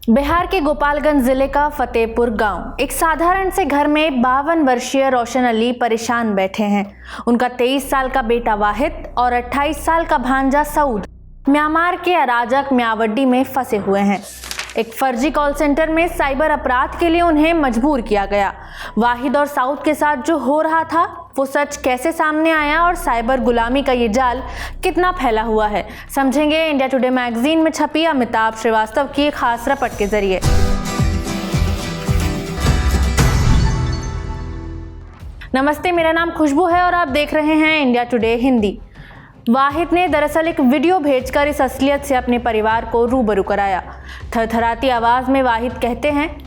बिहार के गोपालगंज जिले का फतेहपुर गांव, एक साधारण से घर में 52 वर्षीय रोशन अली परेशान बैठे हैं। उनका 23 साल का बेटा वाहिद और 28 साल का भांजा सऊद म्यांमार के अराजक म्यावड्डी में फंसे हुए हैं। एक फर्जी कॉल सेंटर में साइबर अपराध के लिए उन्हें मजबूर किया गया। वाहिद और सऊद के साथ जो हो रहा था वो सच कैसे सामने आया और साइबर गुलामी का ये जाल कितना फैला हुआ है, समझेंगे इंडिया टुडे मैगजीन में छपी अमिताभ श्रीवास्तव की खास रिपोर्ट के जरिए। नमस्ते, मेरा नाम खुशबू है और आप देख रहे हैं इंडिया टुडे हिंदी। वाहिद ने दरअसल एक वीडियो भेजकर इस असलियत से अपने परिवार को रूबरू कराया। थरथराती आवाज में वाहिद कहते हैं,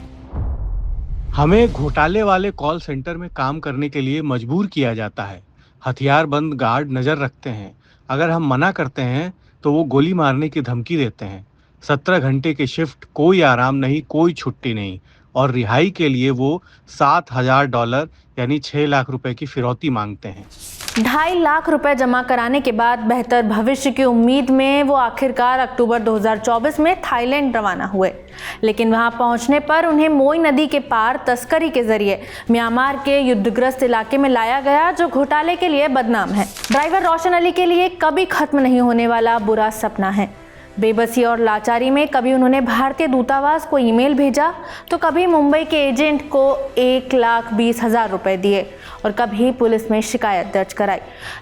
हमें घोटाले वाले कॉल सेंटर में काम करने के लिए मजबूर किया जाता है। हथियारबंद गार्ड नजर रखते हैं। अगर हम मना करते हैं तो वो गोली मारने की धमकी देते हैं। 17 घंटे की शिफ्ट, कोई आराम नहीं, कोई छुट्टी नहीं, और रिहाई के लिए वो $7,000 यानी 6 लाख रुपए की फिरौती मांगते हैं। 2.5 लाख रुपए जमा कराने के बाद बेहतर भविष्य की उम्मीद में वो आखिरकार अक्टूबर 2024 में थाईलैंड रवाना हुए। लेकिन वहां पहुंचने पर उन्हें मोई नदी के पार तस्करी के जरिए म्यांमार के युद्धग्रस्त इलाके में लाया गया, जो घोटाले के लिए बदनाम है। ड्राइवर रोशन अली के लिए कभी खत्म नहीं होने वाला बुरा सपना है। बेबसी और लाचारी में कभी उन्होंने भारतीय दूतावास को ईमेल भेजा तो कभी मुंबई के एजेंट को 1,20,000 रुपए दिए और कभी पुलिस में शिकायत दर्ज कराई।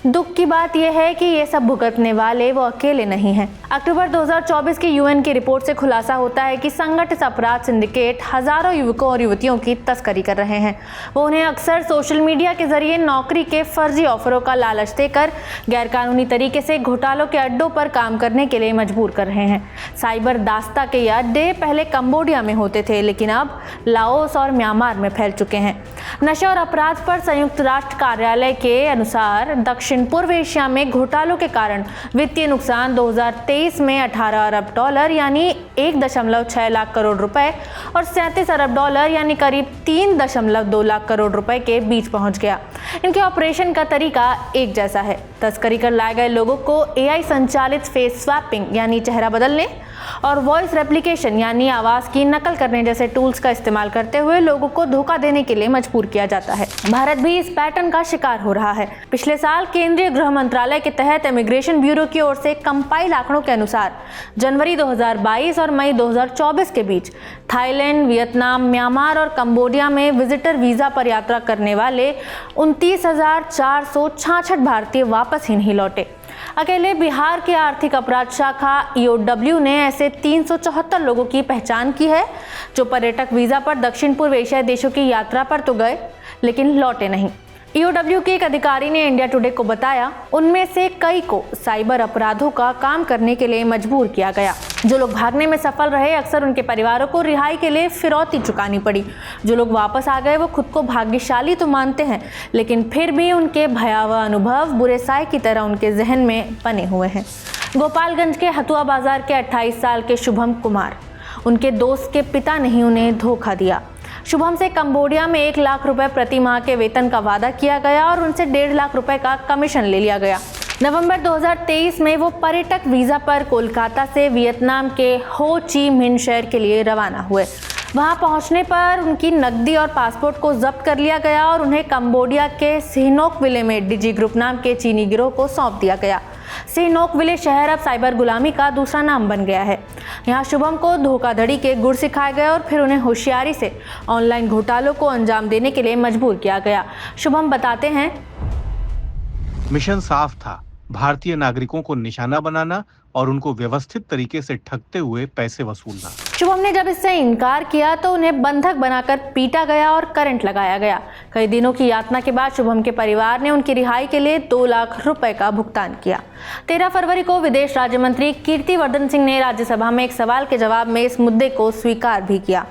दुख की बात यह है कि ये सब भुगतने वाले वो अकेले नहीं हैं। अक्टूबर 2024 की यूएन की रिपोर्ट से खुलासा होता है कि संगठित अपराध सिंडिकेट हजारों युवकों और युवतियों की तस्करी कर रहे हैं। वो उन्हें अक्सर सोशल मीडिया के जरिए नौकरी के फर्जी ऑफरों का लालच देकर गैरकानूनी तरीके से घोटालों के अड्डों पर काम करने के लिए मजबूर कर रहे हैं। साइबर दास्ता के ये अड्डे पहले कंबोडिया में होते थे, लेकिन अब लाओस और म्यांमार में फैल चुके हैं। नशा और अपराध पर संयुक्त राष्ट्र कार्यालय के अनुसार दक्षिण पूर्व एशिया में घोटालों के कारण वित्तीय नुकसान 2023 में $18 अरब यानी 1.6 लाख करोड़ रुपए और $37 अरब यानी करीब 3.2 लाख करोड़ रुपए के बीच पहुंच गया। इनके ऑपरेशन का तरीका एक जैसा है। तस्करी कर लाए गए लोगों को AI संचालित फेस स्वैपिंग यानी चेहरा बदलने और वॉइस रेप्लिकेशन यानी आवाज की नकल करने जैसे टूल्स का इस्तेमाल करते हुए लोगों को धोखा देने के लिए मजबूर किया जाता है। भारत भी इस पैटर्न का शिकार हो रहा है। पिछले साल केंद्रीय गृह मंत्रालय के तहत इमिग्रेशन ब्यूरो की ओर से कंपाइल आंकड़ों के अनुसार जनवरी 2022 और मई 2024 के बीच थाईलैंड, वियतनाम, म्यांमार और कंबोडिया में विजिटर वीजा पर यात्रा करने वाले 29,466 भारतीय वापस ही नहीं लौटे। अकेले बिहार के आर्थिक अपराध शाखा EOW ने ऐसे 374 लोगों की पहचान की है, जो पर्यटक वीजा पर दक्षिण पूर्व एशियाई देशों की यात्रा पर तो गए लेकिन लौटे नहीं। EOW के एक अधिकारी ने इंडिया टुडे को बताया, उनमें से कई को साइबर अपराधों का काम करने के लिए मजबूर किया गया। जो लोग भागने में सफल रहे, अक्सर उनके परिवारों को रिहाई के लिए फिरौती चुकानी पड़ी। जो लोग वापस आ गए वो खुद को भाग्यशाली तो मानते हैं, लेकिन फिर भी उनके भयावह अनुभव बुरे साए की तरह उनके जहन में बने हुए हैं। गोपालगंज के हथुआ बाजार के 28 साल के शुभम कुमार, उनके दोस्त के पिता ने ही उन्हें धोखा दिया। शुभम से कंबोडिया में 1 लाख रुपए प्रति माह के वेतन का वादा किया गया और उनसे 1.5 लाख रुपए का कमीशन ले लिया गया। नवंबर 2023 में वो पर्यटक वीजा पर कोलकाता से वियतनाम के हो ची मिन्ह शहर के लिए रवाना हुए। वहां पहुंचने पर उनकी नकदी और पासपोर्ट को जब्त कर लिया गया और उन्हें कंबोडिया के सिहनोक विले में डिजी ग्रुप नाम के चीनी गिरोह को सौंप दिया गया। सिहनोक विले शहर अब साइबर गुलामी का दूसरा नाम बन गया है। यहाँ शुभम को धोखाधड़ी के गुर सिखाए गए और फिर उन्हें होशियारी से ऑनलाइन घोटालों को अंजाम देने के लिए मजबूर किया गया। शुभम बताते हैं, मिशन साफ था, भारतीय नागरिकों को निशाना बनाना और उनको व्यवस्थित तरीके से ठगते हुए पैसे वसूलना। शुभम ने जब इससे इनकार किया तो उन्हें बंधक बनाकर पीटा गया और करंट लगाया गया। कई दिनों की यातना के बाद शुभम के परिवार ने उनकी रिहाई के लिए 2 लाख रुपए का भुगतान किया। 13 फरवरी को विदेश राज्य मंत्री कीर्तिवर्धन सिंह ने राज्यसभा में एक सवाल के जवाब में इस मुद्दे को स्वीकार भी किया।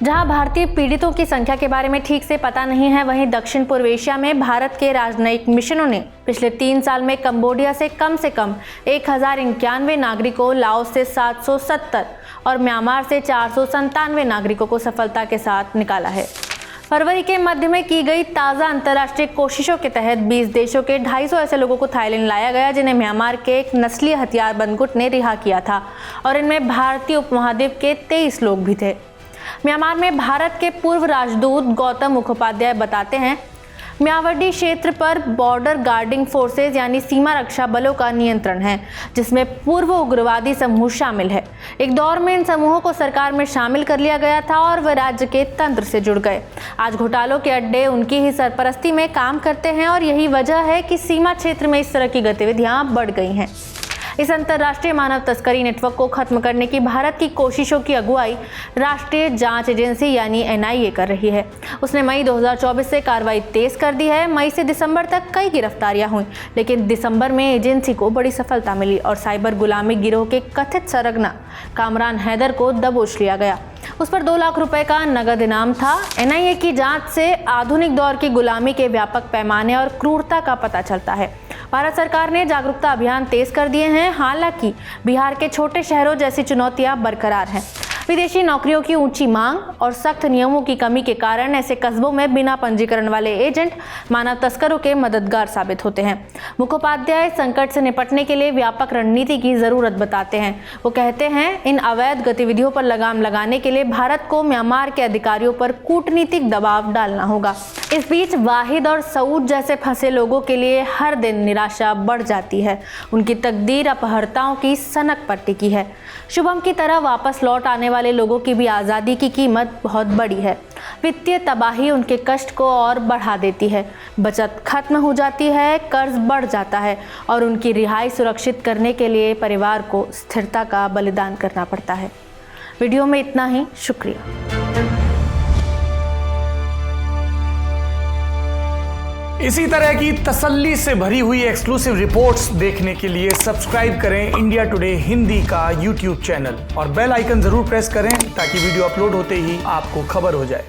जहां भारतीय पीड़ितों की संख्या के बारे में ठीक से पता नहीं है, वहीं दक्षिण पूर्व एशिया में भारत के राजनयिक मिशनों ने पिछले 3 साल में कंबोडिया से कम 1091 नागरिकों, लाओस से 770 और म्यांमार से 497 नागरिकों को सफलता के साथ निकाला है। फरवरी के मध्य में की गई ताज़ा अंतर्राष्ट्रीय कोशिशों के तहत 20 देशों के 250 ऐसे लोगों को थाईलैंड लाया गया जिन्हें म्यांमार के एक नस्लीय हथियारबंद गुट ने रिहा किया था और इनमें भारतीय उपमहाद्वीप के 23 लोग भी थे। म्यांमार में भारत के पूर्व राजदूत गौतम मुखोपाध्याय बताते हैं, म्यांमार क्षेत्र पर बॉर्डर गार्डिंग फोर्सेज यानी सीमा रक्षा बलों का नियंत्रण है, जिसमें पूर्व उग्रवादी समूह शामिल है। एक दौर में इन समूहों को सरकार में शामिल कर लिया गया था और वे राज्य के तंत्र से जुड़ गए। आज घोटालों के अड्डे उनकी ही सरपरस्ती में काम करते हैं और यही वजह है कि सीमा क्षेत्र में इस तरह की गतिविधियां बढ़ गई हैं। इस अंतर्राष्ट्रीय मानव तस्करी नेटवर्क को खत्म करने की भारत की कोशिशों की अगुवाई राष्ट्रीय जांच एजेंसी यानी NIA कर रही है। उसने मई 2024 से कार्रवाई तेज कर दी है। मई से दिसंबर तक कई गिरफ्तारियां हुई, लेकिन दिसंबर में एजेंसी को बड़ी सफलता मिली और साइबर गुलामी गिरोह के कथित सरगना कामरान हैदर को दबोच लिया गया। उस पर 2 लाख रुपए का नगद इनाम था। NIA की जांच से आधुनिक दौर की गुलामी के व्यापक पैमाने और क्रूरता का पता चलता है। भारत सरकार ने जागरूकता अभियान तेज कर दिए हैं। हालांकि बिहार के छोटे शहरों जैसी चुनौतियां बरकरार हैं। विदेशी नौकरियों की ऊंची मांग और सख्त नियमों की कमी के कारण ऐसे कस्बों में बिना पंजीकरण वाले एजेंट मानव तस्करों के मददगार साबित होते हैं। मुखोपाध्याय संकट से निपटने के लिए व्यापक रणनीति की जरूरत बताते हैं। वो कहते हैं, इन अवैध गतिविधियों पर लगाम लगाने के लिए भारत को म्यांमार के अधिकारियों पर कूटनीतिक दबाव डालना होगा। इस बीच वाहिद और सऊद जैसे फंसे लोगों के लिए हर दिन निराशा बढ़ जाती है। उनकी तकदीर अपहर्ताओं की सनक पर टिकी है। शुभम की तरह वापस लौट आने वाले लोगों की भी आज़ादी की कीमत बहुत बड़ी है। वित्तीय तबाही उनके कष्ट को और बढ़ा देती है। बचत खत्म हो जाती है, कर्ज बढ़ जाता है और उनकी रिहाई सुरक्षित करने के लिए परिवार को स्थिरता का बलिदान करना पड़ता है। वीडियो में इतना ही। शुक्रिया। इसी तरह की तसल्ली से भरी हुई एक्सक्लूसिव रिपोर्ट्स देखने के लिए सब्सक्राइब करें इंडिया टुडे हिंदी का YouTube चैनल और बेल आइकन जरूर प्रेस करें ताकि वीडियो अपलोड होते ही आपको खबर हो जाए।